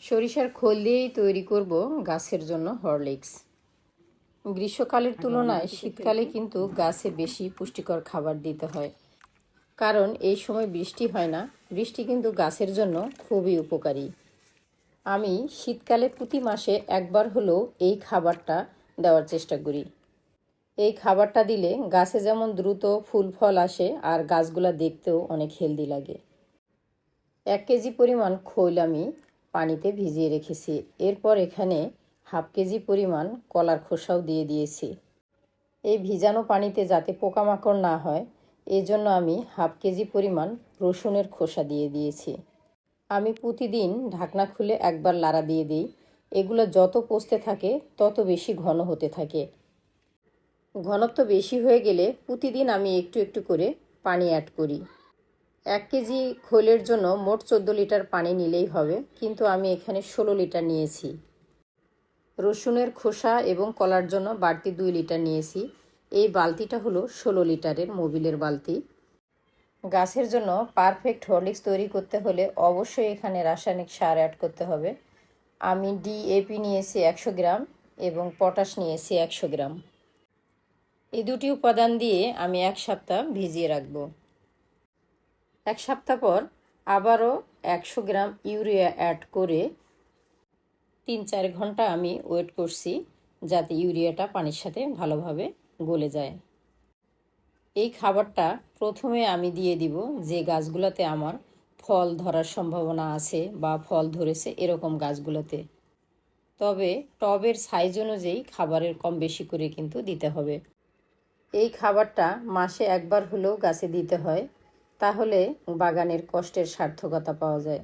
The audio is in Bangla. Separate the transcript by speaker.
Speaker 1: সরিষার খোল দিয়েই তৈরি করব গাছের জন্য হরলিক্স। গ্রীষ্মকালের তুলনায় শীতকালে কিন্তু গাছে বেশি পুষ্টিকর খাবার দিতে হয়, কারণ এই সময় বৃষ্টি হয় না। বৃষ্টি কিন্তু গাছের জন্য খুবই উপকারী। আমি শীতকালে প্রতি মাসে একবার হলেও এই খাবারটা দেওয়ার চেষ্টা করি। এই খাবারটা দিলে গাছে যেমন দ্রুত ফুল ফল আসে, আর গাছগুলা দেখতেও অনেক হেলদি লাগে। 1 কেজি পরিমাণ খৈল আমি পানিতে ভিজিয়ে রেখেছি। এরপর এখানে হাফ কেজি পরিমাণ কলার খোসাও দিয়ে দিয়েছি। এই ভিজানো পানিতে যাতে পোকামাকড় না হয়, এই জন্য আমি হাফ কেজি পরিমাণ রসুনের খোসা দিয়ে দিয়েছি। আমি প্রতিদিন ঢাকনা খুলে একবার লাড়া দিয়ে দিই। এগুলো যত পচতে থাকে তত বেশি ঘন হতে থাকে। ঘনত্ব বেশি হয়ে গেলে প্রতিদিন আমি একটু একটু করে পানি অ্যাড করি। 1 কেজি খোলের জন্য মোট 14 লিটার পানি নিলেই হবে, কিন্তু আমি এখানে 16 লিটার নিয়েছি। রসুনের খোসা এবং কলার জন্য বাড়তি 2 লিটার নিয়েছি। এই বালতিটা হলো 16 লিটারের মোবিলের বালতি। গাছের জন্য পারফেক্ট হরলিক্স তৈরি করতে হলে অবশ্যই এখানে রাসায়নিক সার অ্যাড করতে হবে। আমি ডিএপি নিয়েছি 100 গ্রাম এবং পটাশ নিয়েছি 100 গ্রাম। এই দুটি উপাদান দিয়ে আমি 1 সপ্তাহ ভিজিয়ে রাখবো। 1 সপ্তাহ পর আবারও 100 গ্রাম ইউরিয়া অ্যাড করে 3-4 ঘন্টা আমি ওয়েট করছি, যাতে ইউরিয়াটা পানির সাথে ভালোভাবে গলে যায়। এই খাবারটা প্রথমে আমি দিয়ে দিব যে গাছগুলোতে আমার ফল ধরার সম্ভাবনা আছে বা ফল ধরেছে এরকম গাছগুলোতে। তবে টবের সাইজ অনুযায়ী খাবারের কম বেশি করে কিন্তু দিতে হবে। এই খাবারটা মাসে একবার হলেও গাছে দিতে হয়, তাহলে বাগানের কষ্টের সার্থকতা পাওয়া যায়।